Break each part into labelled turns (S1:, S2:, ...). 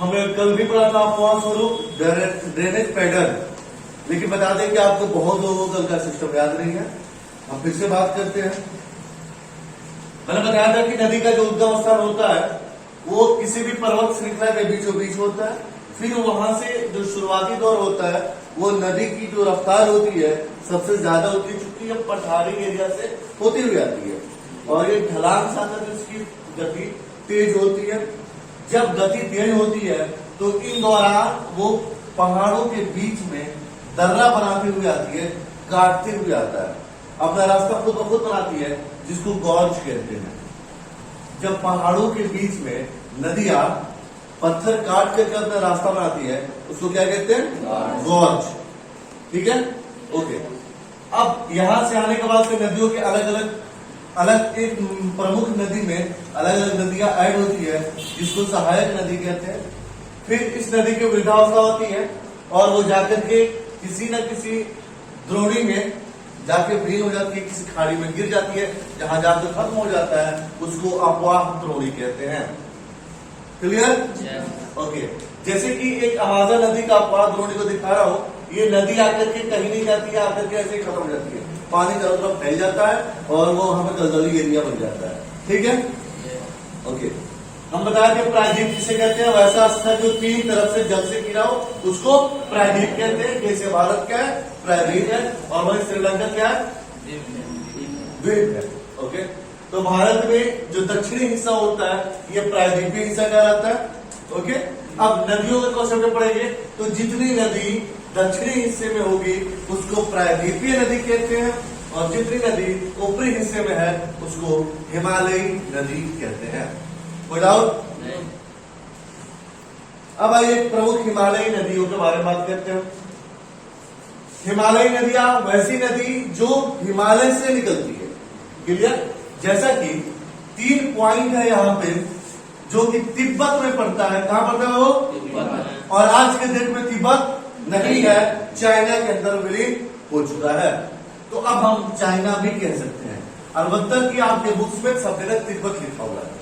S1: हमें कल भी पढ़ा था अफवाह स्वरूप ड्रेनेज पैटर्न, लेकिन बता दें कि आपको बहुत लोगों को कल का सिस्टम याद नहीं है। हम फिर से बात करते हैं। मैंने बताया था कि नदी का जो उद्गम स्थान होता है वो किसी भी पर्वत श्रृंखला के बीचों बीच होता है। फिर वहां से जो शुरुआती दौर होता है वो नदी की जो रफ्तार होती है सबसे ज्यादा होती है, चूंकि ये पठारी एरिया से होती हुई आती है और ये ढलान से आकर इसकी गति तेज होती है। जब गति तेज होती है तो इन दौरान वो पहाड़ों के बीच में दर्रा बनाते हुए आती है, काटते हुए आता है, अपना रास्ता खुद ब खुद बनाती है, जिसको गॉर्ज कहते हैं। जब पहाड़ों के बीच में नदियां पत्थर काट करके अपना रास्ता बनाती है उसको क्या कहते हैं? गॉर्ज। ठीक है, ओके। अब यहां से आने के बाद से नदियों के अलग एक प्रमुख नदी में अलग अलग नदियां ऐड होती है, जिसको सहायक नदी कहते हैं। फिर इस नदी की वृद्धावस्था होती है और वो जाकर के किसी न किसी द्रोणी में जाके विलीन हो जाती है, किसी खाड़ी में गिर जाती है, जहां जाकर खत्म हो जाता है, उसको अपवाह द्रोणी कहते हैं। क्लियर? ओके। जैसे कि एक अमाजा नदी का अपवाह द्रोणी को दिखा रहा हूं, ये नदी आकर के कहीं नहीं जाती है, आकर के ऐसे ही खत्म हो जाती है, पानी चारों तरफ फैल जाता है और वो वहां पर दलदली एरिया बन जाता है। ठीक है, ओके। हम बताया कि प्रायद्वीप किसे कहते हैं? वैसा स्थल जो तीन तरफ से जल से घिरा हो उसको प्रायद्वीप कहते हैं। जैसे भारत क्या है? प्रायद्वीप है, और वही श्रीलंका क्या है? द्वीप है। ओके, तो भारत में जो दक्षिणी हिस्सा होता है ये प्रायद्वीपीय हिस्सा कहलाता है। ओके, अब नदियों के कॉन्सेप्ट में पढ़ेंगे तो जितनी नदी दक्षिणी हिस्से में होगी उसको प्रायद्वीपीय नदी कहते हैं, और जितनी नदी ऊपरी हिस्से में है उसको हिमालयी नदी कहते हैं। कोई डाउट? अब आइए प्रमुख हिमालयी नदियों के बारे में बात करते हैं। हिमालयी नदियां वैसी नदी जो हिमालय से निकलती है। क्लियर? जैसा कि 3 पॉइंट है यहाँ पे जो कि तिब्बत में पड़ता है। कहां पड़ता है वो? तिब्बत। और आज के डेट में तिब्बत नहीं है, चाइना के अंदर विलीन हो चुका है। तो अब हम चाइना भी कह सकते हैं, अलबत्ता कि आपके बुक्स में सब जगह तिब्बत लिखा हुआ है।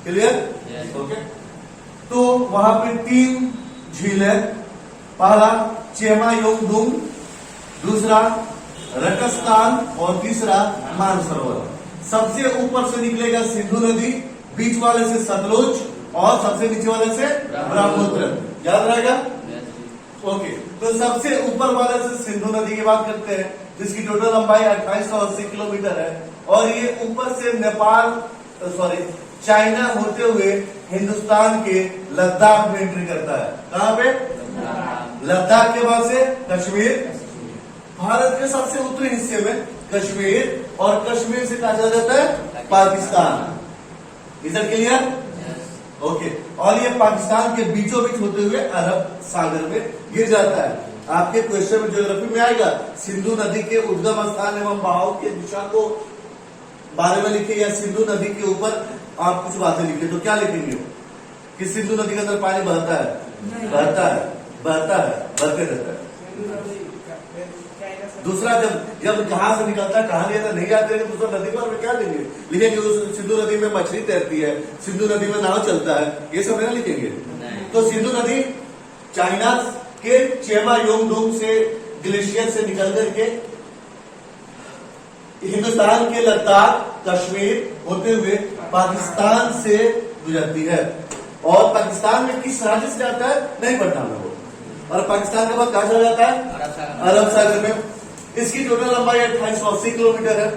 S1: क्लियर? ओके। तो वहां पे 3 झील है। पहला चेमायोंगडुंग, दूसरा रकस्तान और तीसरा मानसरोवर। सबसे ऊपर से निकलेगा सिंधु नदी, बीच वाले से सतलुज और सबसे नीचे वाले से ब्रह्मपुत्र। याद रहेगा? ओके, तो सबसे ऊपर वाले से सिंधु नदी की बात करते हैं, जिसकी टोटल लंबाई 2880 किलोमीटर है, और ये ऊपर से चाइना होते हुए हिंदुस्तान के लद्दाख में एंट्री करता है। कहां पे? लद्दाख के बाद से कश्मीर, भारत के सबसे उत्तरी हिस्से में कश्मीर, और कश्मीर से कहा जाता है पाकिस्तान। इधर क्लियर? ओके, और ये पाकिस्तान के बीचों बीच होते हुए अरब सागर में गिर जाता है। आपके क्वेश्चन में ज्योग्राफी में आएगा सिंधु नदी के उद्गम स्थान एवं बहाव की दिशा को बारे में लिखे, या सिंधु नदी के ऊपर आप कुछ बातें लिखे, तो क्या लिखेंगे कि सिंधु नदी के अंदर पानी बहता है? बहता है, बहते रहता है। दूसरा, जब कहां से निकलता है, कहां नहीं नहीं आते हैं, दूसरा नदी पर क्या लिखेंगे? लिखेंगे उस सिंधु नदी में मछली तैरती है, सिंधु नदी में नाव चलता है, ये सब नहीं लिखेंगे। तो सिंधु नदी चाइना के चेमायोंगडुंग से ग्लेशियर से निकल करके हिंदुस्तान के लद्दाख, कश्मीर होते हुए पाकिस्तान से गुजरती है, और पाकिस्तान में किस राज्य से जाता है नहीं पता है वो, और पाकिस्तान के बाद कहां चला जाता है? अरब सागर में। इसकी टोटल लंबाई 2880 किलोमीटर है।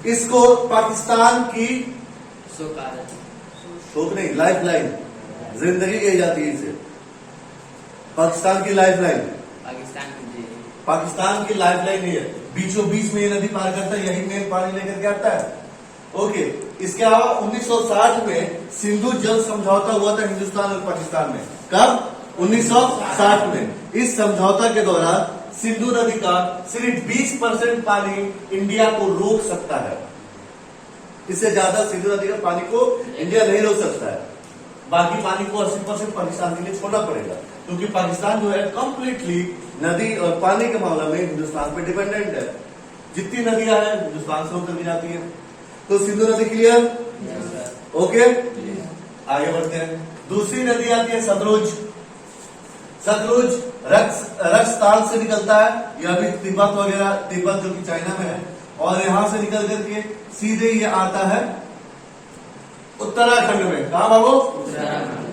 S1: इसको पाकिस्तान की शोक नहीं, लाइफ लाइन, जिंदगी कही जाती है इसे। पाकिस्तान की लाइफ लाइन, पाकिस्तान की लाइफ लाइन है, बीचों बीच में ये नदी पार करता है, यही मेन पानी लेकर के आता है। ओके, इसके अलावा 1960 में सिंधु जल समझौता हुआ था हिंदुस्तान और पाकिस्तान में। कब? 1960 में। इस समझौता के दौरान सिंधु नदी का सिर्फ 20% पानी इंडिया को रोक सकता है। इससे ज्यादा सिंधु नदी का पानी को इंडिया नहीं रोक सकता है। बाकी पानी को 80% पाकिस्तान के लिए छोड़ना पड़ेगा, क्योंकि पाकिस्तान जो है कंप्लीटली नदी और पानी के मामले में हिंदुस्तान पे डिपेंडेंट है। जितनी नदियां हैं हिंदुस्तान से होकर जाती है। तो सिंधु नदी क्लियर? ओके, आगे बढ़ते हैं। दूसरी नदी आती है सतलुज। सतलुज रक्सताल से निकलता है, यह भी तिब्बत वगैरह, तिब्बत जो कि चाइना में है, और यहां से निकल करके सीधे ये आता है उत्तराखंड में। कहा बाबू?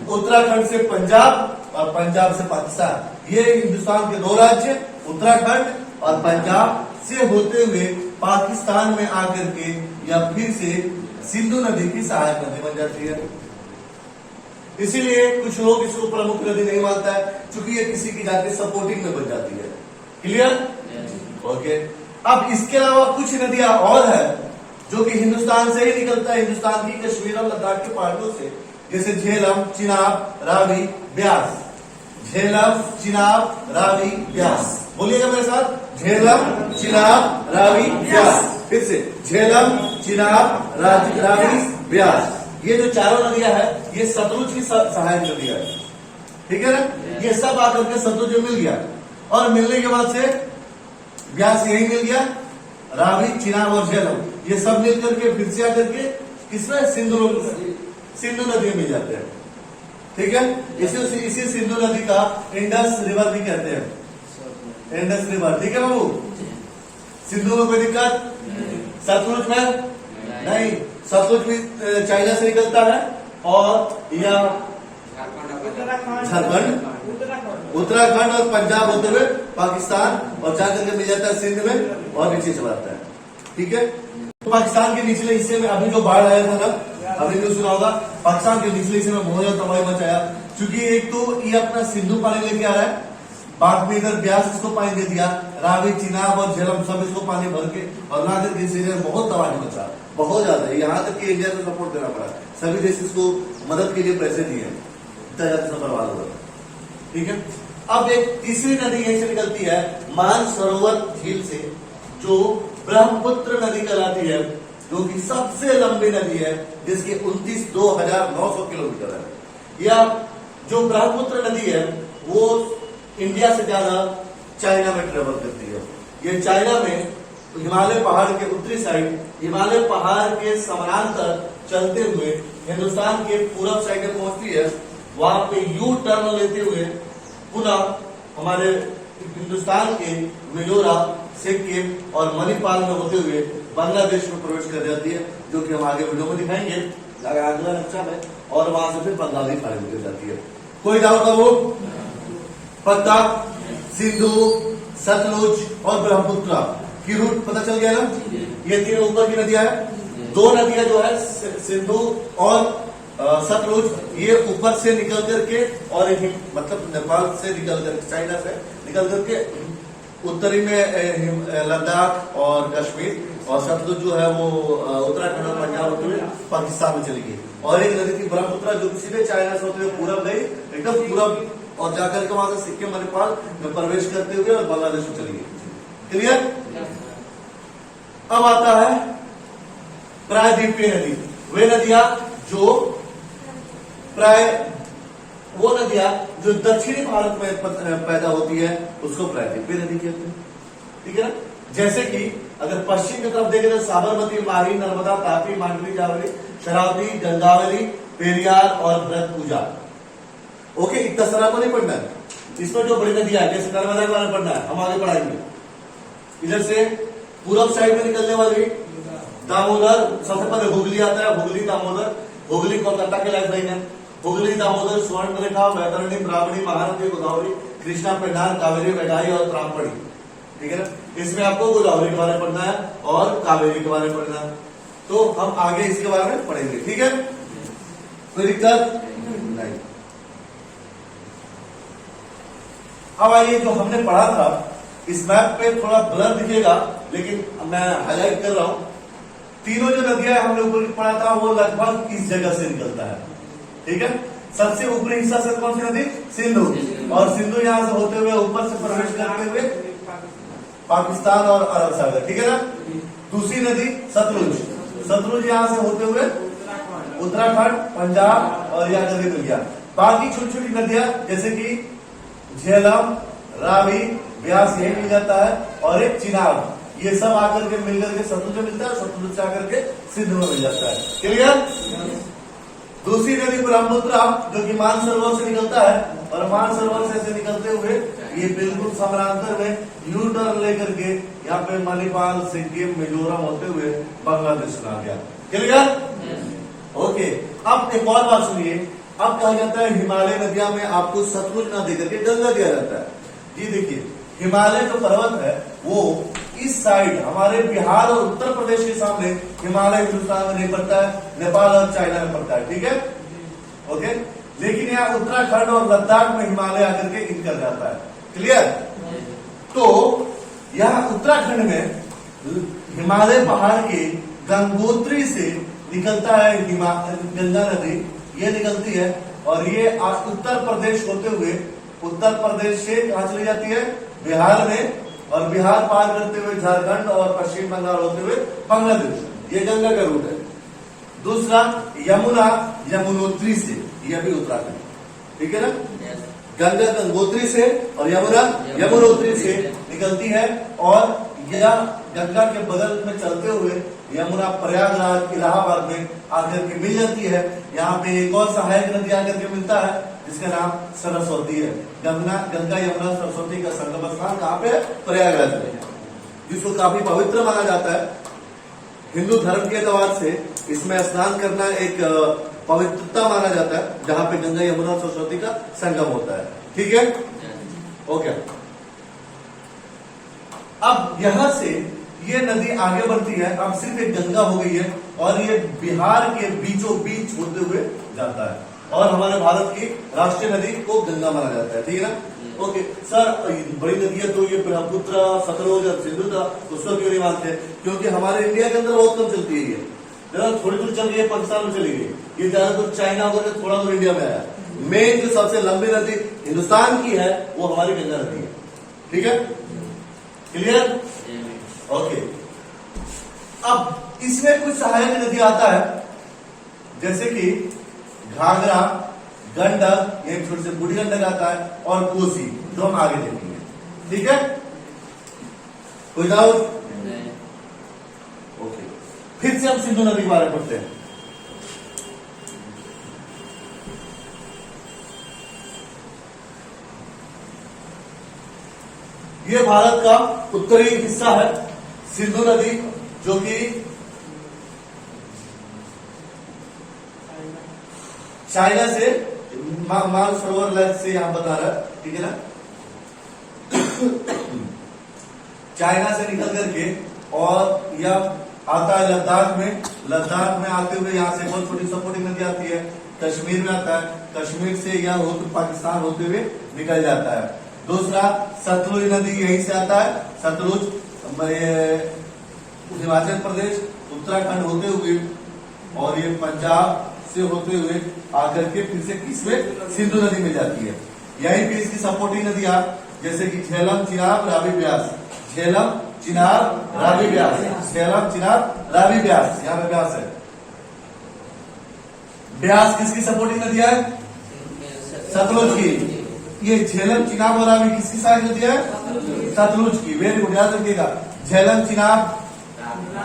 S1: उत्तराखंड से पंजाब और पंजाब से पाकिस्तान। ये हिंदुस्तान के 2 राज्य उत्तराखंड और पंजाब से होते हुए पाकिस्तान में आकर के या फिर से सिंधु नदी की सहायक नदी बन जाती है। इसीलिए कुछ लोग इसको प्रमुख नदी नहीं मानता है, क्योंकि ये किसी की जाके सपोर्टिंग में बन जाती है। क्लियर? ओके। अब इसके अलावा कुछ नदियां और है जो कि हिंदुस्तान से ही निकलता है, हिंदुस्तान की कश्मीर और लद्दाख के पहाड़ों से, जैसे झेलम, चिनाब, रावी, ब्यास। झेलम, चिनाब, रावी, ब्यास। बोलिएगा मेरे साथ, झेलम, चिनाब, रावी, ब्यास। फिर से झेलम, चिनाब, रावी, ब्यास। ये जो चारों नदियां है ये सतलुज की सहायक नदियां है। ठीक है ना? ये सब आकर के सतलुज में मिल गया, और मिलने के बाद से ब्यास यही मिल गया, रावी, चिनाब और झेलम ये सब मिल करके फिर से आकर के किसमें? सिंधु नदी में मिल जाते हैं। ठीक है? इसी सिंधु नदी का इंडस रिवर भी कहते हैं, इंडस रिवर। ठीक है बाबू? सिंधु में कोई दिक्कत? सतलुज में नहीं। सतलुज भी चाइना से निकलता है, और यह झारखंड, उत्तराखंड और पंजाब होते हुए पाकिस्तान, और जाकर के मिल जाता है सिंध में, और नीचे चला जाता है। ठीक है? तो पाकिस्तान के निचले हिस्से में अभी जो बाढ़ आया था ना, अभी जो सुना होगा, पाकिस्तान के निचले हिस्से में बहुत ज्यादा तबाही मचाया, क्योंकि एक तो ये अपना सिंधु पानी लेके आ रहा है, बाद में इधर ब्यास इसको पानी दे दिया, रावी, चिनाब और झेलम सब इसको पानी भर के, और ना करके इस एरिया में बहुत तबाही मचा, बहुत ज्यादा। यहाँ तक कि इंडिया को सपोर्ट देना पड़ा, सभी देश इसको मदद के लिए पैसे दिए, इतना ज्यादा बर्बाद हुआ। ठीक है? अब एक तीसरी नदी यहीं से निकलती है, मानसरोवर झील से, जो ब्रह्मपुत्र नदी कहलाती है, जो कि सबसे लंबी नदी है, जिसकी 29,900 किलोमीटर है। यह जो ब्रह्मपुत्र नदी है वो इंडिया से ज्यादा चाइना में ट्रेवल करती है। ये चाइना में हिमालय पहाड़ के उत्तरी साइड, हिमालय पहाड़ के समानांतर चलते हुए हिंदुस्तान के पूर्व साइड में पहुंचती है। वहां पे यू टर्न लेते हुए पुनः हमारे हिंदुस्तान के मिजोरम, सिक्किम और मणिपाल में होते हुए बांग्लादेश में प्रवेश कर जाती है, जो कि हम आगे वीडियो में दिखाएंगे अगला नक्शा में, और वहां से फिर बंगाली खाड़ी में जाती है। कोई डाउट हो? पद्मा, सिंधु, सतलुज और ब्रह्मपुत्र की रूट पता चल गया ना? ये 3 ऊपर की नदियां हैं। 2 नदियां जो है सिंधु और सतलुज, ये ऊपर से निकल करके, और मतलब नेपाल से निकल कर, चाइना से निकल करके उत्तरी में लद्दाख और कश्मीर, और सतलुज जो है वो उत्तराखंड और पंजाब होते हुए पाकिस्तान में चली गई। और एक नदी थी ब्रह्मपुत्र, जो कि सीधे चाइना से होते हुए पूरब गई, एकदम पूरब, और जाकर के वहां से सिक्किम, मणिपाल में प्रवेश करते हुए और बांग्लादेश में चली गई। क्लियर? अब आता है प्रायद्वीपीय नदी। वे नदियां जो वो नदियां जो दक्षिणी भारत में पैदा होती है, उसको प्रायद्वीपीय नदी कहते हैं। ठीक है ना? जैसे कि अगर पश्चिम की तरफ देखें तो साबरमती, माही, नर्मदा, तापी, मांडवी, जावली, शरावती, गंगावली, पेरियार और ब्रह्मपुत्र। ओके, इतना सारा को नहीं पढ़ना है। इसमें जो बड़ी नदियां है, जैसे नर्मदा के बारे में पढ़ना है, हम आगे पढ़ाएंगे। इधर से पूर्व साइड में निकलने वाली दामोदर, सबसे पहले हुगली आता है, हुगली, दामोदर। हुगली कोलकाता के लाइफ लाइन है। हुगली, दामोदर, स्वर्णरेखा, वैतरणी, ब्राह्मणी, महानदी, गोदावरी, कृष्णा, पेन्नार, कावेरी, वैगाई और त्रामपड़ी। ठीक है ना? इसमें आपको गोदावरी के बारे में पढ़ना है और कावेरी के बारे में पढ़ना है, तो हम आगे इसके बारे में पढ़ेंगे। ठीक है? कोई दिक्कत नहीं। अब आइए, जो हमने पढ़ा था, इस मैप पे थोड़ा ब्लर दिखेगा, लेकिन मैं हाईलाइट कर रहा हूं। तीनों जो नदियां हमने ऊपर पढ़ा था, वो लगभग इस जगह से निकलता है। ठीक है? सबसे ऊपरी हिस्सा से कौन सी नदी? सिंधु। और सिंधु यहां से होते हुए ऊपर से प्रवेश करते हुए पाकिस्तान और अरब सागर। ठीक है ना? दूसरी नदी सतलुज। सतलुज यहां से होते हुए उत्तराखंड, पंजाब और यहाँ नदी मिल गया। बाकी छोटी छोटी नदियां जैसे कि झेलम, रावी, ब्यास यही मिल जाता है, और एक चिनाब, ये सब आकर के मिलकर के सतलुज में मिलता है, सतलुज से आकर के सिंधु में मिल जाता है। क्लियर? दूसरी नदी ब्रह्मपुत्र जो कि मानसरोवर से निकलता है, और मानसरोवर से ऐसे निकलते हुए ये बिल्कुल समानांतर में यू टर्न लेकर के यहाँ पे मणिपाल, सिक्किम, मिजोरम होते हुए बांग्लादेश में आ गया। क्लियर? ओके। अब एक और बात सुनिए, अब कहा जाता है हिमालय नदियां में आपको सतलुज ना देकर के गंगा दिया जाता है। जी देखिए, हिमालय जो पर्वत है वो इस साइड हमारे बिहार और उत्तर प्रदेश के सामने हिमालय हिंदुस्तान में नहीं पड़ता है, नेपाल और चाइना में पड़ता है। ठीक है, ओके। लेकिन यहाँ उत्तराखंड और लद्दाख में हिमालय आकर के निकल जाता है। क्लियर? तो यहाँ उत्तराखंड में हिमालय पहाड़ के गंगोत्री से निकलता है गंगा नदी, ये निकलती है और ये उत्तर प्रदेश होते हुए उत्तर प्रदेश से कहा चली जाती है, बिहार में, और बिहार पार करते हुए झारखंड और पश्चिम बंगाल होते हुए बांग्लादेश। ये गंगा का रूट है। दूसरा यमुना यमुनोत्री से, यह भी उत्तराखंड। ठीक है ना? गंगा गंगोत्री से और यमुना यमुनोत्री से निकलती है, और यह गंगा के बगल में चलते हुए यमुना प्रयागराज इलाहाबाद में आकर के मिल जाती है। यहाँ पे एक और सहायक नदी आकर के मिलता है जिसका नाम सरस्वती है। गंगा यमुना सरस्वती का संगम स्थान कहाँ पे है? प्रयागराज में, जिसको काफी पवित्र माना जाता है। हिंदू धर्म के एतबार से इसमें स्नान करना एक पवित्रता माना जाता है, जहाँ पे गंगा यमुना और सरस्वती का संगम होता है। ठीक है, ओके। अब यहां से ये नदी आगे बढ़ती है, अब सिर्फ एक गंगा हो गई है, और ये बिहार के बीचों बीच होते हुए जाता है, और हमारे भारत की राष्ट्रीय नदी को गंगा माना जाता है। ठीक है ना? ओके सर, बड़ी नदियां तो ये ब्रह्मपुत्र, सतलुज और सिंधु था, उसको क्यों नहीं मानते? क्योंकि हमारे इंडिया के अंदर बहुत कम चलती है। ये थोड़ी दूर चल गई है, पाकिस्तान में चली गई, ये ज्यादातर चाइना होकर थोड़ा दूर इंडिया में आया। मेन जो सबसे लंबी नदी हिंदुस्तान की है वो हमारी गंगा नदी है। ठीक है, क्लियर? ओके। अब इसमें कुछ सहायक नदी आता है, जैसे कि घाघरा, गंडक, एक छोटे से बूढ़ी गंडक आता है, और कोसी, जो हम आगे देखेंगे। ठीक है, कोई डाउट? ओके, फिर से हम सिंधु नदी के बारे में पढ़ते हैं। ये भारत का उत्तरी हिस्सा है, सिंधु नदी, जो कि चाइना से मानसरोवर लैंड से यहां बता रहा है। ठीक है ना? चाइना से निकल करके और यह आता है लद्दाख में, लद्दाख में आते हुए यहां से बहुत छोटी सपोर्टिंग नदी आती है, कश्मीर में आता है, कश्मीर से यह पाकिस्तान होते हुए निकल जाता है। दूसरा सतलुज नदी यहीं से आता है, सतलुज हिमाचल प्रदेश, उत्तराखंड होते हुए और ये पंजाब से होते हुए आकर के फिर से किसमें? सिंधु नदी में जाती है। यहीं पे इसकी सपोर्टिंग नदियां जैसे कि झेलम, चिनाब, रावी, ब्यास, झेलम, चिनाब, रावी, ब्यास, झेलम, चिनाब, रावी, ब्यास, यहाँ पे ब्यास है। ब्यास किसकी सपोर्टिंग नदियां है? सतलुज की। ये झेलम, चिनाब और रावी किसकी सहायक नदियां है? सतलुज की। वेरी गुड, याद रखिएगा, झेलम, चिनाब,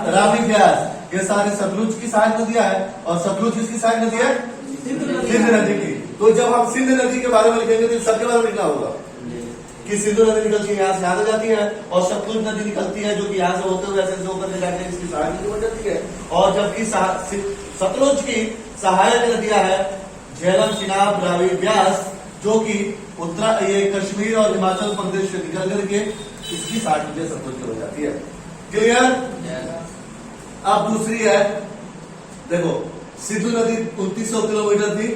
S1: रावी, ब्यास, ये सारे सतलुज की सहायक नदियां है, और सतलुज किसकी सहायक नदी है? सिंध नदी की। तो जब हम सिंध नदी के बारे में लिखेंगे तो सबके बारे में लिखना होगा कि सिंधु नदी निकलती है यहाँ से यहाँ जाती है, और सतलुज नदी निकलती है जो कि यहाँ से होते हुए ऐसे होकर जाके इसकी सहायक नदी बन जाती है। और जबकि सतलुज की सहायक नदियां है झेलम, चिनाब, रावी, ब्यास, जो कि ये कश्मीर और हिमाचल प्रदेश से निकल करके इसकी सहायक नदी सतलुज की हो जाती है। क्लियर? अब दूसरी है, देखो, सिंधु नदी 2900 किलोमीटर थी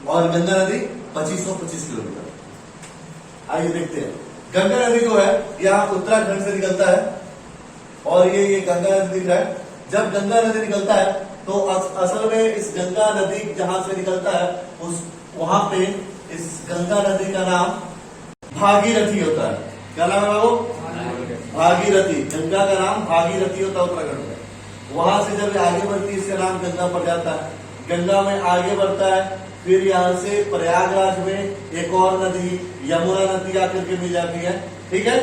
S1: और गंगा नदी 2525 किलोमीटर। आइए देखते हैं। गंगा नदी जो है यहाँ उत्तराखंड से निकलता है, और ये गंगा नदी दिख रहा है। जब गंगा नदी निकलता है तो असल में इस गंगा नदी जहां से निकलता है उस वहां पे इस गंगा नदी का नाम भागीरथी होता है। क्या नाम है वो? भागीरथी। गंगा का नाम भागीरथी होता है उत्तराखंड में। वहां से जब आगे बढ़ती है इसका नाम गंगा पड़ जाता है। गंगा में आगे बढ़ता है, फिर यहाँ से प्रयागराज में एक और नदी यमुना नदी आकर के मिल जाती है। ठीक है,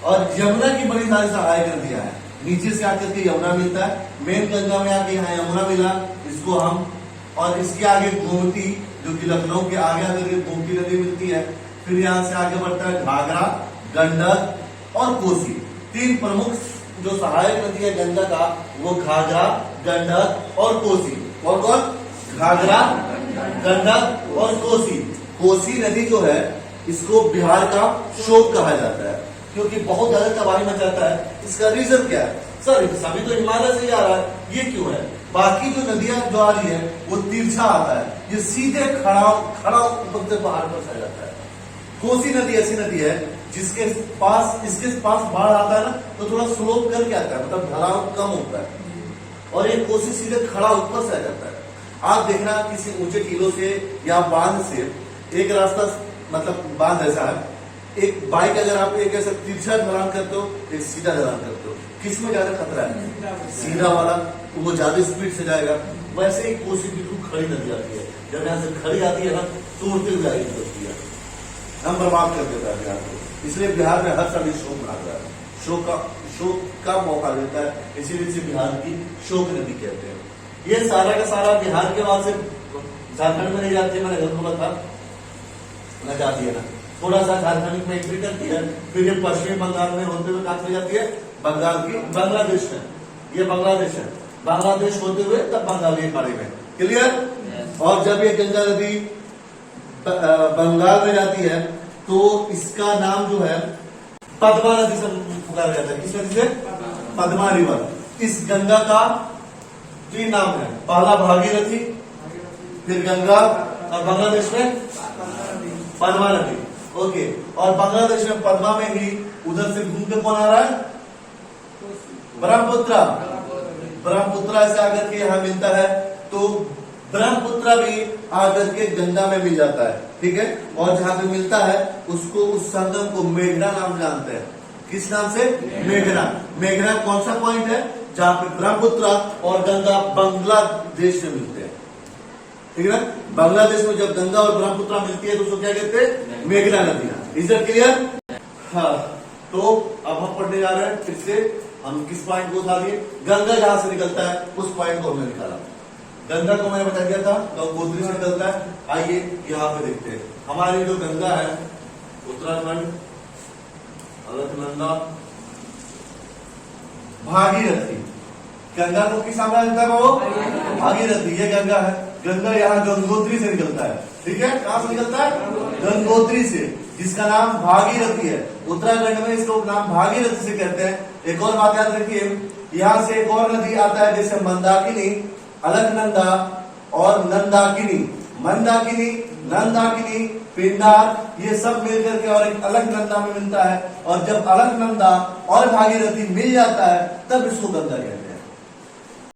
S1: और यमुना की बड़ी सारी सहायक नदियां हैं। नीचे से आकर के यमुना मिलता है, मेन गंगा में आके यहाँ यमुना मिला, इसको हम और इसके आगे गोमती, जो कि लखनऊ के आगे अगर ये गोमती नदी मिलती है। फिर यहाँ से आगे बढ़ता है घाघरा, गंडक और कोसी। तीन प्रमुख जो सहायक नदी है गंगा का, वो घाघरा, गंडक और कोसी। और कौन? घाघरा, गंडक और कोसी। कोसी नदी जो है इसको बिहार का शोक कहा जाता है, क्योंकि बहुत ज्यादा तबाही मचाता है। इसका रीजन क्या है? सर सभी तो हिमालय से ही आ रहा है, ये क्यों है? बाकी जो नदियां जो आ रही है वो तिरछा आता है, ये सीधे खड़ा ऊपर से पहाड़ पर से जाता है। कोसी नदी ऐसी नदी है जिसके पास, इसके पास बाढ़ आता है ना, तो थोड़ा स्लोप करके आता है, मतलब ढलाव कम होता है, और ये कोसी सीधे खड़ा ऊपर से आ जाता है। आप देखना किसी ऊंचे टीलों से या बांध से एक रास्ता, मतलब बांध ऐसा है, एक बाइक अगर आप एक ऐसा तिरछा ढलान करते हो, एक सीधा ढलान करते हो, किसमें ज्यादा खतरा है? सीधा वाला, वो ज्यादा स्पीड से जाएगा। वैसे ही कोसी बिल्कुल खड़ी नदी आती है, जब यहाँ से खड़ी आती है ना तो उड़ते हुए आगे चलती है, हम बर्बाद कर देता है बिहार को। इसलिए बिहार में हर साल शोक मनाता है, शोक का मौका देता है, इसीलिए इसे बिहार की शोक नदी कहते हैं। ये सारा का सारा बिहार के बाद से झारखंड में नहीं जाती है, मैंने गलत बोला था, न जाती है ना, थोड़ा सा झारखंड में एंट्री करती है, फिर ये पश्चिमी बंगाल में होते हुए कहां चली जाती है? बंगाल की, बांग्लादेश में। ये बांग्लादेश है, बांग्लादेश होते हुए तब बंगाली खाड़ी में। क्लियर? और जब ये गंगा नदी बंगाल में जाती है तो इसका नाम जो है पद्मा नदी से पुकारा जाता है। किस नदी से? पद्मा रिवर। इस गंगा का तीन नाम है, पहला भागीरथी, फिर गंगा, और बांग्लादेश में पद्मा नदी। ओके, और बांग्लादेश में पद्मा में ही उधर से घूम के कौन आ रहा है? ब्रह्मपुत्र। ब्रह्मपुत्र से आकर के यहाँ मिलता है, तो ब्रह्मपुत्र भी आकर के गंगा में मिल जाता है, ठीक है। और जहां पे मिलता है उसको, उस संगम को मेघना नाम जानते हैं। किस नाम से? मेघना। मेघना कौन सा पॉइंट है? जहां पे ब्रह्मपुत्र और गंगा बांग्लादेश में मिलते हैं, ठीक है ना। बांग्लादेश में जब गंगा और ब्रह्मपुत्र मिलती है तो उसको क्या कहते हैं? मेघना नदी। Is that clear? हाँ, तो अब हम पढ़ने जा रहे हैं फिर से। हम किस पॉइंट को उठा दिए? गंगा जहां से निकलता है उस पॉइंट को हमने निकाला। गंगा को मैंने बता दिया था गंगोत्री से निकलता है। आइए यहाँ पे देखते हैं, हमारी जो गंगा है उत्तराखंड, अलकनंदा, भागीरथी। गंगा को किस नाम से जानता है वो? भागीरथी। ये गंगा है, गंगा यहाँ गंगोत्री से निकलता है, ठीक है। कहां से निकलता है? गंगोत्री से, जिसका नाम भागीरथी है। उत्तराखंड में इसको नाम भागीरथी से कहते हैं। एक और बात याद रखिए, यहाँ से एक और नदी आता है जैसे मंदाकिनी, अलकनंदा और नंदाकिनी। मंदाकिनी, नंदाकिनी, पिंडार, ये सब मिलकर के और एक अलकनंदा में मिलता है। और जब अलकनंदा और भागीरथी मिल जाता है तब इसको गंगा कहते हैं।